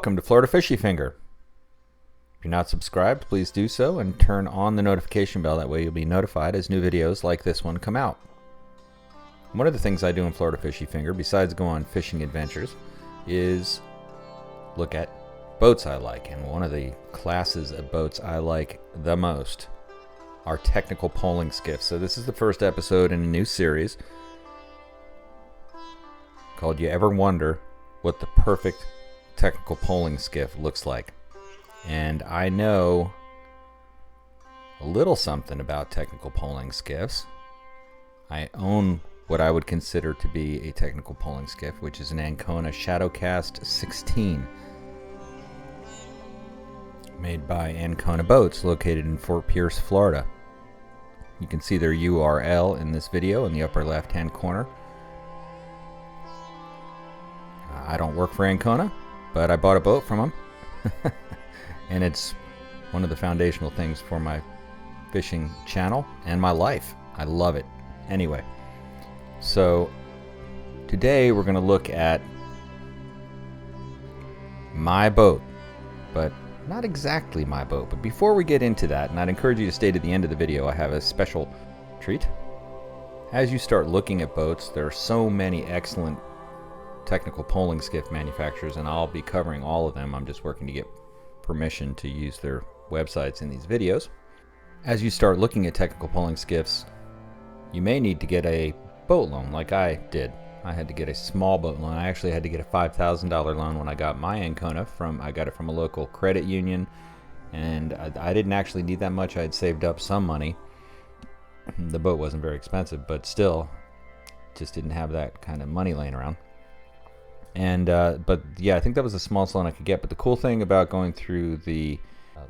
Welcome to FloridaFishyFinger. If you're not subscribed, please do so and turn on the notification bell. That way you'll be notified as new videos like this one come out. One of the things I do in FloridaFishyFinger, besides go on fishing adventures, is look at boats I like. And one of the classes of boats I like the most are technical poling skiffs. So this is the first episode in a new series called You Ever Wonder What the Perfect Technical Poling Skiff looks like? And I know a little something about technical poling skiffs. I own what I would consider to be a technical poling skiff, which is an Ankona Shadowcast 16 made by Ankona Boats, located in Fort Pierce, Florida. You can see their URL in this video in the upper left hand corner. I don't work for Ankona, but I bought a boat from them. And it's one of the foundational things for my fishing channel and my life. I love it. Anyway, so today we're going to look at my boat, but not exactly my boat. But before we get into that, and I'd encourage you to stay to the end of the video, I have a special treat. As you start looking at boats, there are so many excellent technical poling skiff manufacturers, and I'll be covering all of them. I'm just working to get permission to use their websites in these videos. As you start looking at technical poling skiffs, you may need to get a boat loan like I did. I had to get a small boat loan. I actually had to get a $5,000 loan when I got my Ankona. I got it from a local credit union, and I didn't actually need that much. I had saved up some money. The boat wasn't very expensive, but still just didn't have that kind of money laying around. And but yeah, I think that was the smallest loan I could get. But the cool thing about going through the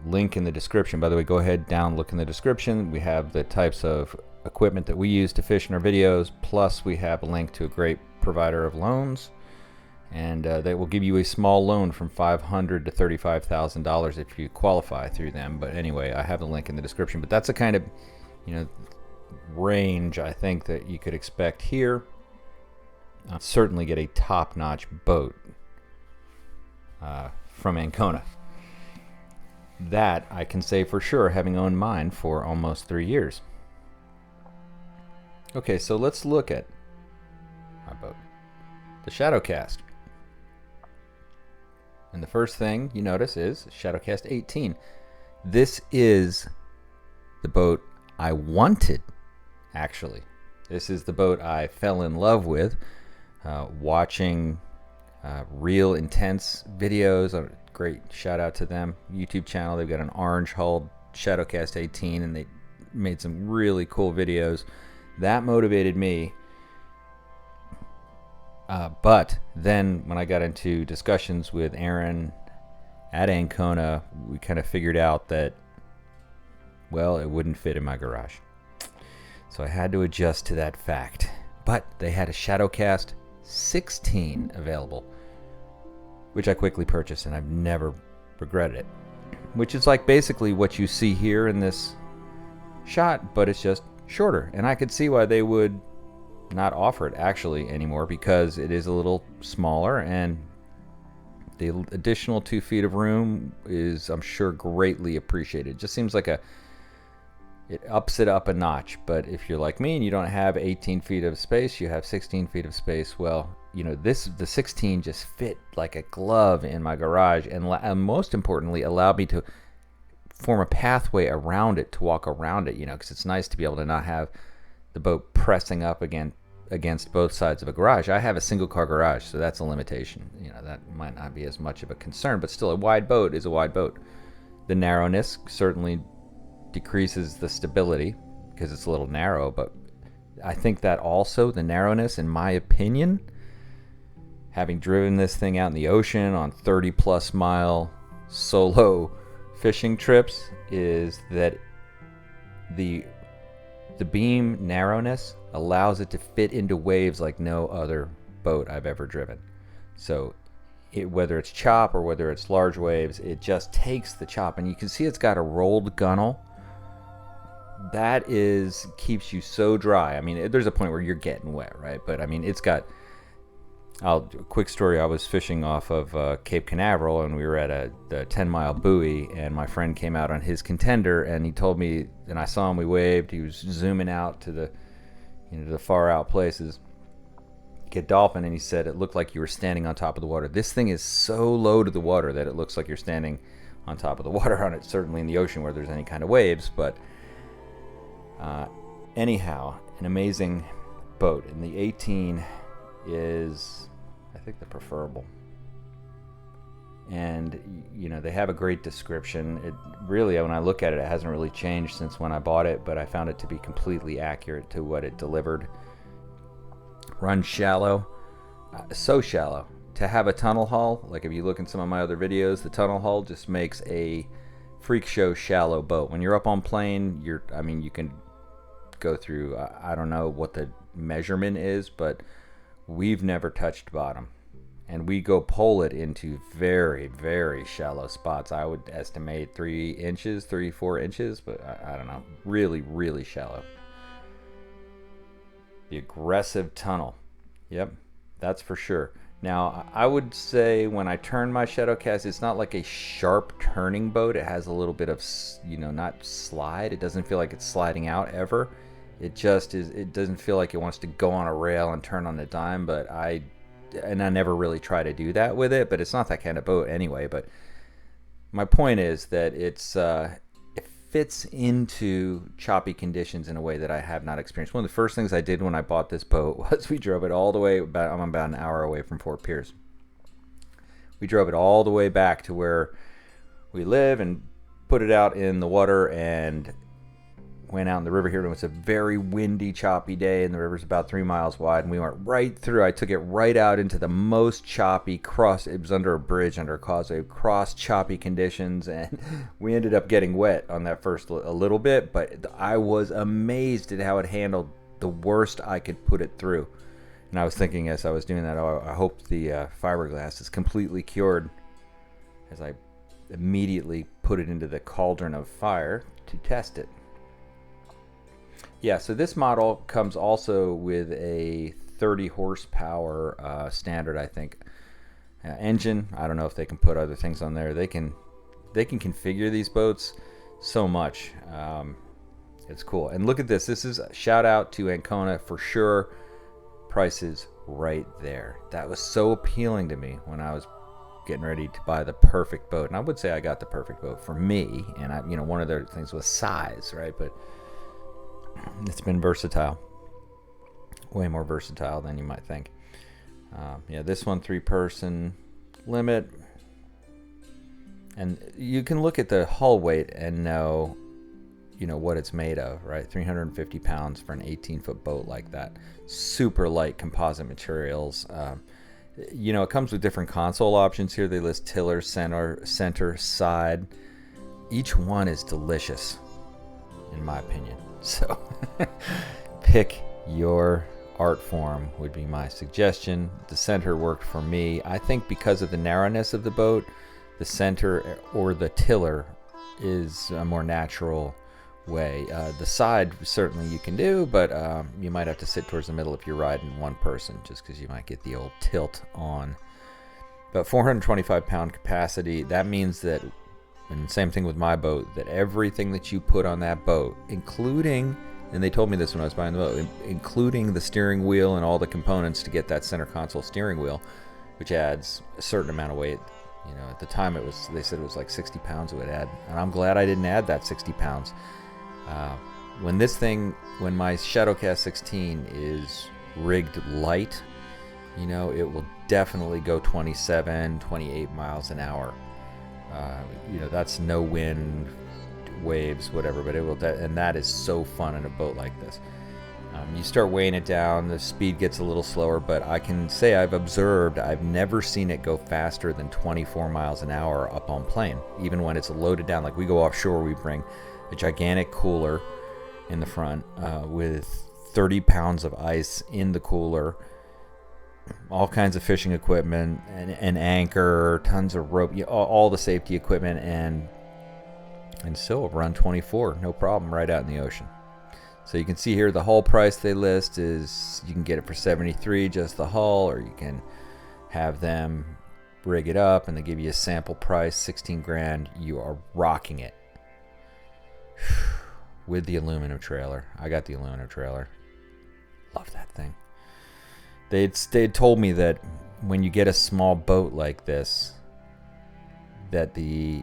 link in the description, by the way, go ahead down, look in the description. We have the types of equipment that we use to fish in our videos, plus we have a link to a great provider of loans, and they will give you a small loan from $500 to $35,000 if you qualify through them. But anyway, I have the link in the description. But that's the kind of, range I think that you could expect here. Certainly get a top-notch boat from Ankona. That I can say for sure, having owned mine for almost 3 years. Okay, so let's look at my boat, the Shadowcast. And the first thing you notice is Shadowcast 18. This is the boat I wanted, actually. This is the boat I fell in love with. Watching Real Intense videos, a great shout out to them, YouTube channel. They've got an orange hulled Shadowcast 18, and they made some really cool videos. That motivated me. But then when I got into discussions with Aaron at Ankona, we kind of figured out that, well, it wouldn't fit in my garage. So I had to adjust to that fact. But they had a Shadowcast 16 available, which I quickly purchased, and I've never regretted it. Which is like basically what you see here in this shot, but it's just shorter. And I could see why they would not offer it actually anymore, because it is a little smaller, and the additional 2 feet of room is, I'm sure, greatly appreciated. It just seems like it ups it up a notch. But if you're like me and you don't have 18 feet of space, you have 16 feet of space, well, the 16 just fit like a glove in my garage, and most importantly, allowed me to form a pathway around it, to walk around it, because it's nice to be able to not have the boat pressing up against both sides of a garage. I have a single car garage, so that's a limitation. That might not be as much of a concern, but still, a wide boat is a wide boat. The narrowness certainly decreases the stability because it's a little narrow, but I think that also the narrowness, in my opinion, having driven this thing out in the ocean on 30+ mile solo fishing trips, is that the beam narrowness allows it to fit into waves like no other boat I've ever driven. So whether it's chop or whether it's large waves, it just takes the chop. And you can see it's got a rolled gunnel. That keeps you so dry. I mean, there's a point where you're getting wet, right? But I mean, it's got Quick story, I was fishing off of Cape Canaveral, and we were at the 10-mile buoy, and my friend came out on his contender, and he told me, and I saw him, we waved, he was zooming out to the far out places, get dolphin, and he said it looked like you were standing on top of the water. This thing is so low to the water that it looks like you're standing on top of the water on it, certainly in the ocean where there's any kind of waves, but anyhow, an amazing boat. And the 18 is, I think, the preferable. And you know, they have a great description. It really, when I look at it, it hasn't really changed since when I bought it, but I found it to be completely accurate to what it delivered. Runs shallow, so shallow. To have a tunnel hull, like if you look in some of my other videos, the tunnel hull just makes a freak show shallow boat. When you're up on plane, you can go through, I don't know what the measurement is, but we've never touched bottom, and we go pole it into very, very shallow spots. I would estimate 3 inches, 3-4 inches, but I don't know, really, really shallow. The aggressive tunnel, yep, that's for sure. Now, I would say when I turn my shadow cast, it's not like a sharp turning boat. It has a little bit of, not slide. It doesn't feel like it's sliding out ever. It just is. It doesn't feel like it wants to go on a rail and turn on a dime. But I never really try to do that with it. But it's not that kind of boat anyway. But my point is that it fits into choppy conditions in a way that I have not experienced. One of the first things I did when I bought this boat was we drove it all the way. I'm about an hour away from Fort Pierce. We drove it all the way back to where we live and put it out in the water and went out in the river here. And it was a very windy, choppy day, and the river's about 3 miles wide, and we went right through. I took it right out into the most choppy cross. It was under a bridge, under a causeway, cross choppy conditions, and we ended up getting wet on that first a little bit, but I was amazed at how it handled the worst I could put it through. And I was thinking as I was doing that, oh, I hope the fiberglass is completely cured, as I immediately put it into the cauldron of fire to test it. Yeah, so this model comes also with a 30 horsepower standard, I think, engine. I don't know if they can put other things on there. They can configure these boats so much. It's cool. And look at this. This is a shout out to Ankona for sure. Prices right there. That was so appealing to me when I was getting ready to buy the perfect boat. And I would say I got the perfect boat for me. And one of their things was size, right? But it's been versatile, way more versatile than you might think. Yeah, this one 3-person limit, and you can look at the hull weight and know what it's made of, right? 350 pounds for an 18-foot boat like that. Super light composite materials. It comes with different console options here. They list tiller, center, side. Each one is delicious, in my opinion. So pick your art form would be my suggestion. The center worked for me. I think because of the narrowness of the boat, the center or the tiller is a more natural way. The side certainly you can do, but you might have to sit towards the middle if you're riding one person, just because you might get the old tilt on. But 425 pound capacity, that means that, and same thing with my boat, that everything that you put on that boat, including, and they told me this when I was buying the boat, including the steering wheel and all the components to get that center console steering wheel, which adds a certain amount of weight. At the time they said it was like 60 pounds it would add, and I'm glad I didn't add that 60 pounds. When my Shadowcast 16 is rigged light, it will definitely go 27, 28 miles an hour. That's no wind, waves, whatever, but it will, and that is so fun in a boat like this. You start weighing it down, the speed gets a little slower, but I can say I've never seen it go faster than 24 miles an hour up on plane, even when it's loaded down. Like we go offshore, we bring a gigantic cooler in the front with 30 pounds of ice in the cooler, all kinds of fishing equipment, an anchor, tons of rope, all the safety equipment, and still run 24, no problem, right out in the ocean. So you can see here the hull price they list is, you can get it for $73, just the hull, or you can have them rig it up, and they give you a sample price, 16 grand. You are rocking it with the aluminum trailer. I got the aluminum trailer. Love that thing. They'd told me that when you get a small boat like this, that the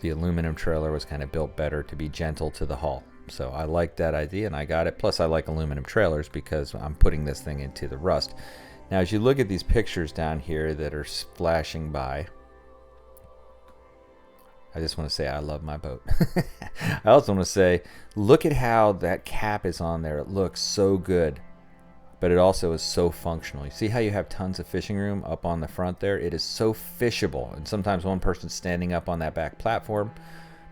aluminum trailer was kind of built better to be gentle to the hull. So I liked that idea, and I got it. Plus, I like aluminum trailers because I'm putting this thing into the rust. Now, as you look at these pictures down here that are flashing by, I just want to say I love my boat. I also want to say, look at how that cap is on there. It looks so good, but it also is so functional. You see how you have tons of fishing room up on the front there? It is so fishable, and sometimes one person's standing up on that back platform,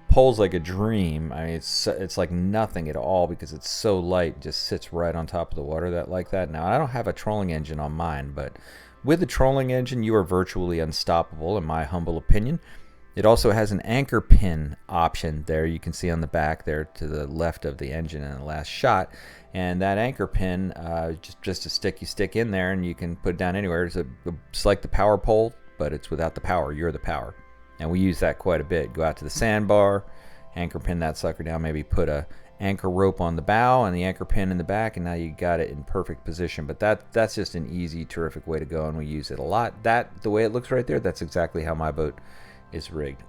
pulls like a dream. I mean, it's like nothing at all because it's so light, just sits right on top of the water like that. Now, I don't have a trolling engine on mine, but with the trolling engine, you are virtually unstoppable, in my humble opinion. It also has an anchor pin option there. You can see on the back there to the left of the engine in the last shot. And that anchor pin, just a stick you stick in there, and you can put it down anywhere. It's like the power pole, but it's without the power. You're the power. And we use that quite a bit. Go out to the sandbar, anchor pin that sucker down, maybe put a anchor rope on the bow and the anchor pin in the back, and now you got it in perfect position. But that's just an easy, terrific way to go, and we use it a lot. The way it looks right there, that's exactly how my boat is rigged.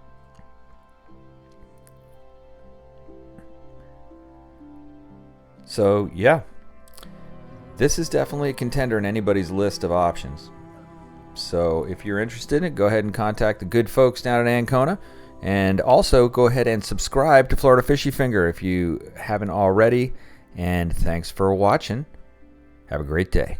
So yeah, this is definitely a contender in anybody's list of options. So if you're interested in it, go ahead and contact the good folks down at Ankona, and also go ahead and subscribe to Florida Fishy Finger if you haven't already. And thanks for watching. Have a great day.